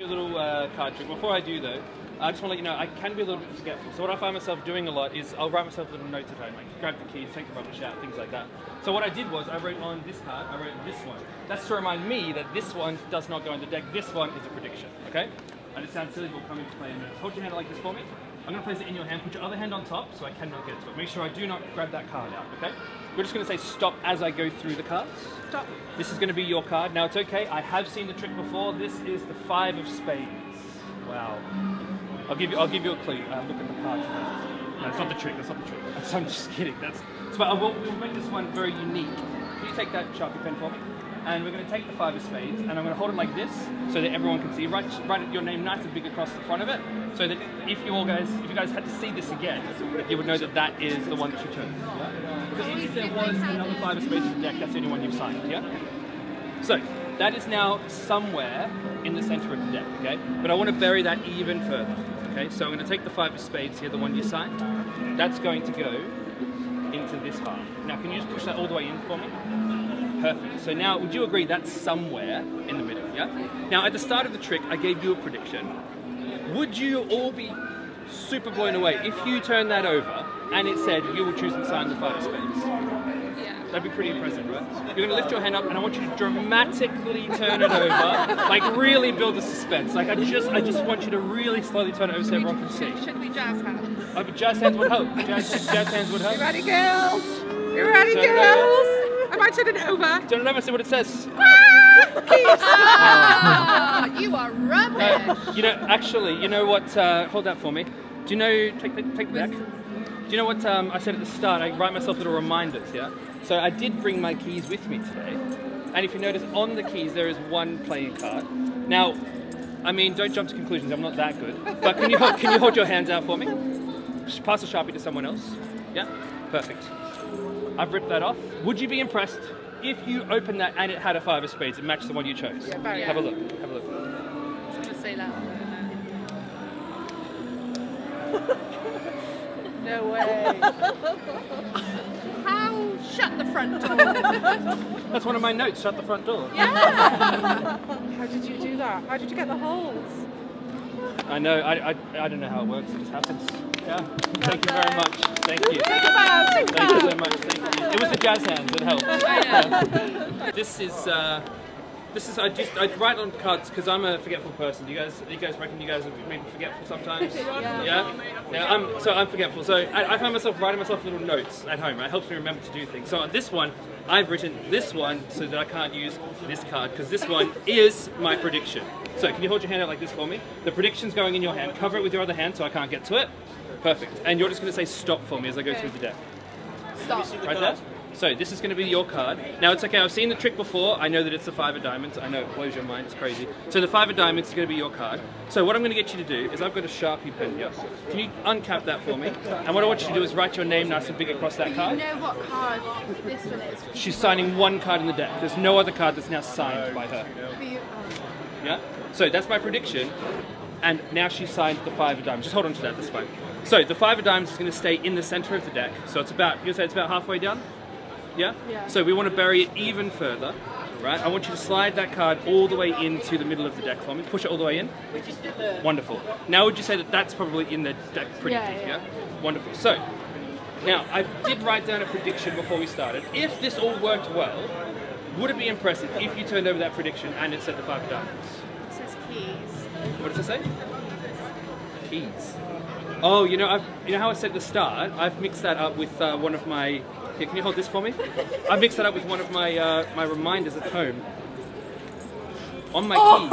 A little card trick. Before I do though, I just want to let you know I can be a little bit forgetful. So what I find myself doing a lot is I'll write myself little notes at home, like grab the keys, take the rubbish out, things like that. So what I did was I wrote on this card, I wrote this one. That's to remind me that this one does not go on the deck. This one is a prediction, okay? And it sounds silly, but we'll come into play in a minute. Hold your hand like this for me. I'm going to place it in your hand. Put your other hand on top so I cannot get to it. Make sure I do not grab that card out, okay? We're just going to say stop as I go through the cards. Stop. This is going to be your card. Now it's okay, I have seen the trick before. This is the 5 of spades. Wow. I'll give you a clue. Look at the card first. No, it's not the trick. That's not the trick. I'm just kidding. We'll make this one very unique. Can you take that Sharpie pen for me? And we're going to take the 5 of spades, and I'm going to hold it like this so that everyone can see. Write your name nice and big across the front of it, so that if you guys had to see this again, you would know that that is the one that you chose. Yeah? Because if there was another 5 of spades in the deck, that's the only one you've signed. Yeah. So that is now somewhere in the center of the deck, okay? But I want to bury that even further, okay? So I'm going to take the 5 of spades here, the one you signed. That's going to go into this half. Now, can you just push that all the way in for me? Perfect. So now, would you agree that's somewhere in the middle, yeah? Now, at the start of the trick, I gave you a prediction. Would you all be super blown away if you turned that over and it said you will choose and sign the 5 of spades? That'd be pretty impressive, right? You're going to lift your hand up and I want you to dramatically turn it over, like really build the suspense. Like I just want you to really slowly turn it over so everyone can see. Should we jazz hands? Jazz hands would help. Jazz hands would help. You ready, girls? You ready, girls? Am I turning it over? Turn it over and see what it says. You are rubbish. Actually, you know what? Hold that for me. Do you know? Take the back. Do you know what I said at the start? I write myself little reminders. Yeah. So I did bring my keys with me today, and if you notice on the keys there is one playing card. Now, I mean, don't jump to conclusions. I'm not that good. But can you hold your hands out for me? Just pass a Sharpie to someone else. Yeah. Perfect. I've ripped that off. Would you be impressed if you opened that and it had a 5 of spades? It matched the one you chose. Yeah, very. Have a look. Have a look. I was going to say that. No way. How? Shut the front door. That's one of my notes. Shut the front door. Yeah. How did you do that? How did you get the holes? I know. I don't know how it works. It just happens. Yeah. Thank you very much. Thank you. Think about it. Thank you so much. Thank you. It was the jazz hands that helped. Yeah. This is I write on cards because I'm a forgetful person. You guys reckon you guys are maybe forgetful sometimes? Yeah. I'm forgetful. So I find myself writing myself little notes at home. It helps me remember to do things. So on this one, I've written this one so that I can't use this card because this one is my prediction. So can you hold your hand out like this for me? The prediction's going in your hand. Cover it with your other hand so I can't get to it. Perfect. And you're just going to say stop for me as I go through the deck. Stop. Right there? So this is going to be your card. Now it's okay, I've seen the trick before. I know that it's the 5 of diamonds. I know it blows your mind, it's crazy. So the 5 of diamonds is going to be your card. So what I'm going to get you to do is I've got a Sharpie pen here. Can you uncap that for me? And what I want you to do is write your name nice and big across that card. You know what card this one is? She's signing one card in the deck. There's no other card that's now signed by her. Yeah? So that's my prediction. And now she's signed the 5 of diamonds. Just hold on to that, that's fine. So the 5 of diamonds is going to stay in the center of the deck. So it's about, you'll say it's about halfway down? Yeah? Yeah. So we want to bury it even further, right? I want you to slide that card all the way into the middle of the deck for me. Push it all the way in. We just did the... Wonderful. Now would you say that that's probably in the deck pretty deep, yeah? Wonderful. So, now I did write down a prediction before we started. If this all worked well, would it be impressive if you turned over that prediction and it said the 5 of diamonds? It says keys. What does it say? Keys. Oh, you know how I said at the start, I've mixed that up with one of my... Here, can you hold this for me? I mixed that up with one of my my reminders at home. On my keys,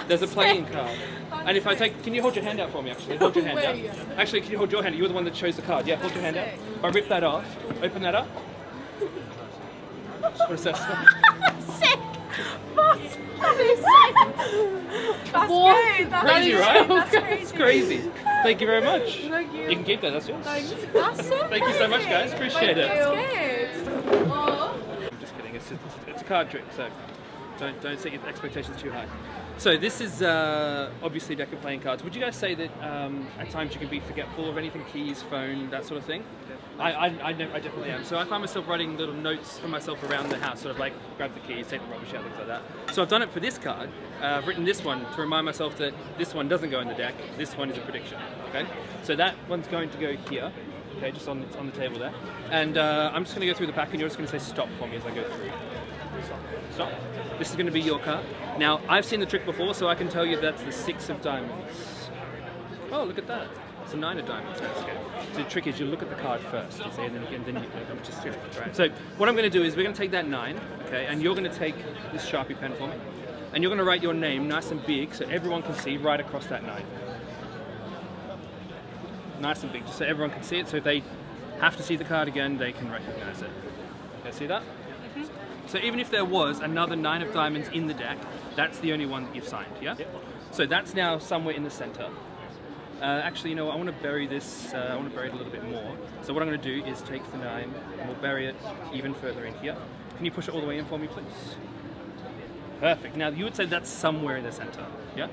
there's a playing card. And if I take, can you hold your hand out for me actually? Hold your hand out. Actually, can you hold your hand out? You're the one that chose the card. Yeah, hold your hand out. If I rip that off, open that up. What is that? Sick! What? That is sick! That's good! Crazy, right? That's crazy. It's crazy. Thank you very much. Thank you. You can keep that, that's yours. Thanks. That's so Thank you so much, guys. Appreciate it. That's good. I'm just kidding. It's a card trick, so don't set your expectations too high. So this is obviously a deck of playing cards. Would you guys say that at times you can be forgetful of anything, keys, phone, that sort of thing? I definitely am. So I find myself writing little notes for myself around the house, sort of like grab the keys, take the rubbish out, things like that. So I've done it for this card. I've written this one to remind myself that this one doesn't go in the deck. This one is a prediction. Okay. So that one's going to go here. Okay, just on the table there. And I'm just going to go through the pack, and you're just going to say stop for me as I go through. Stop. This is going to be your card. Now, I've seen the trick before, so I can tell you that's the 6 of diamonds. Oh, look at that. It's a 9 of diamonds. Okay. So the trick is you look at the card first, you see, and then you just right. So what I'm going to do is we're going to take that 9, okay, and you're going to take this Sharpie pen for me, and you're going to write your name nice and big so everyone can see right across that 9. Nice and big, just so everyone can see it. So if they have to see the card again, they can recognize it. Okay, see that? So even if there was another 9 of diamonds in the deck, that's the only one that you've signed, yeah? Yep. So that's now somewhere in the center. Actually, you know what, I want to bury this, I want to bury it a little bit more. So what I'm going to do is take the 9 and we'll bury it even further in here. Can you push it all the way in for me, please? Perfect. Now, you would say that's somewhere in the center, yeah?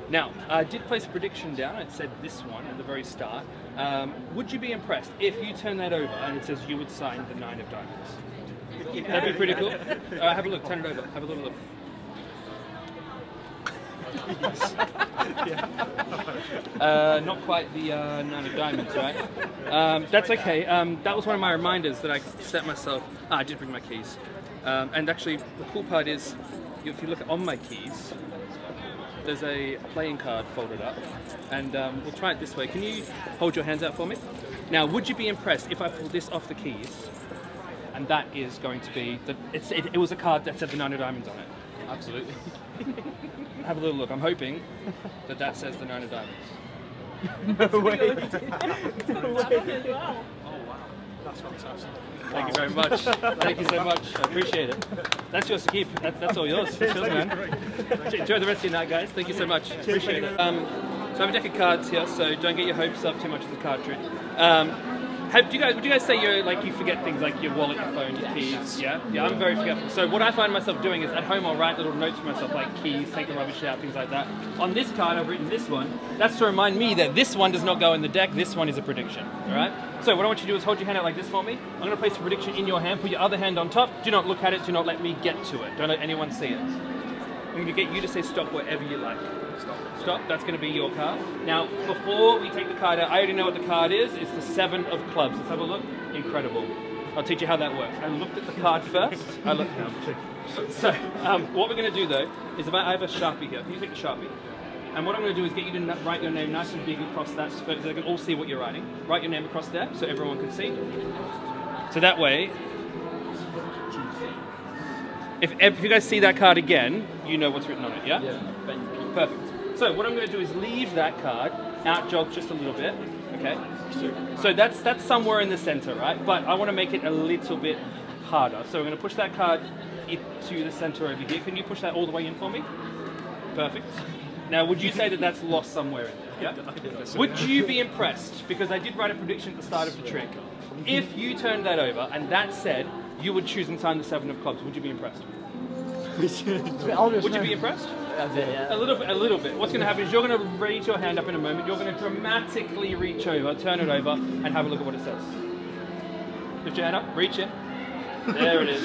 Now, I did place a prediction down. It said this one at the very start. Would you be impressed if you turn that over and it says you would sign the 9 of diamonds? That'd be pretty cool. Have a look, turn it over, have a little look. Not quite the 9 of diamonds, right? That's okay. That was one of my reminders that I set myself. I did bring my keys. And actually, the cool part is, if you look on my keys, there's a playing card folded up. And we'll try it this way. Can you hold your hands out for me? Now, would you be impressed if I pull this off the keys? And that is going to be, it was a card that said the 9 of diamonds on it. Absolutely. Have a little look. I'm hoping that that says the 9 of diamonds. No way. No way. Oh wow, that's fantastic. Thank you very much. Thank you so much. I appreciate it. That's yours to keep. That's all yours. That's yours, man. Enjoy the rest of your night, guys. Thank you so much. Appreciate it. So I have a deck of cards here, so don't get your hopes up too much of the card trick. Would you guys say you forget things like your wallet, your phone, your keys? Yeah, I'm very forgetful. So what I find myself doing is at home I'll write little notes for myself like keys, take the rubbish out, things like that. On this card I've written this one. That's to remind me that this one does not go in the deck. This one is a prediction. All right. So what I want you to do is hold your hand out like this for me. I'm going to place a prediction in your hand. Put your other hand on top. Do not look at it. Do not let me get to it. Don't let anyone see it. I'm going to get you to say stop wherever you like. Stop, that's going to be your card. Now, before we take the card out, I already know what the card is. It's the 7 of clubs. Let's have a look. Incredible. I'll teach you how that works. I looked at the card first. So, what we're going to do though, is I have a Sharpie here. Can you take the Sharpie? And what I'm going to do is get you to write your name nice and big across that so they can all see what you're writing. Write your name across there so everyone can see. So that way, if you guys see that card again, you know what's written on it, yeah? Yeah. Perfect. So what I'm going to do is leave that card, out jog just a little bit, okay? So that's somewhere in the center, right? But I want to make it a little bit harder. So we're going to push that card into the center over here. Can you push that all the way in for me? Perfect. Now, would you say that that's lost somewhere in there? Yeah? Would you be impressed, because I did write a prediction at the start of the trick, if you turned that over and that said you would choose and sign the 7 of clubs, would you be impressed? Would you be impressed? Yeah. A little bit. What's going to happen is you're going to raise your hand up in a moment, you're going to dramatically reach over, turn it over, and have a look at what it says. Lift your hand up, reach it. There it is.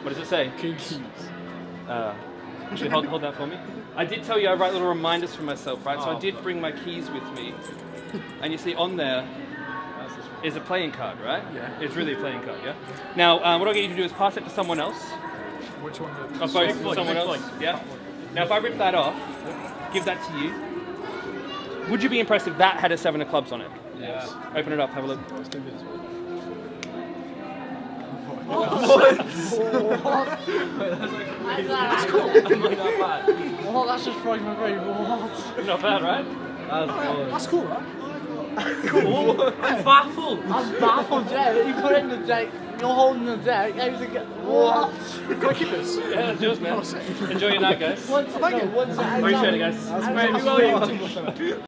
What does it say? Keys. Actually, hold that for me. I did tell you I write little reminders for myself, right? So I did bring my keys with me. And you see on there is a playing card, right? Yeah. It's really a playing card, yeah? Now, what I'll get you to do is pass it to someone else. Which one? Both, someone else, yeah? Now, if I rip that off, give that to you, would you be impressed if that had a 7 of clubs on it? Yes. Open it up, have a look. Let's do this. What? That's cool. Not bad. Oh, that's just frightening my brain. What? Not bad, right? That's cool, right? Cool. I'm baffled. I'm baffled, yeah. You put it in the deck, you're holding the deck, I was like, what? Can I keep this? Yeah, that's yours, man. Enjoy your night, guys. Appreciate it, guys. That's great.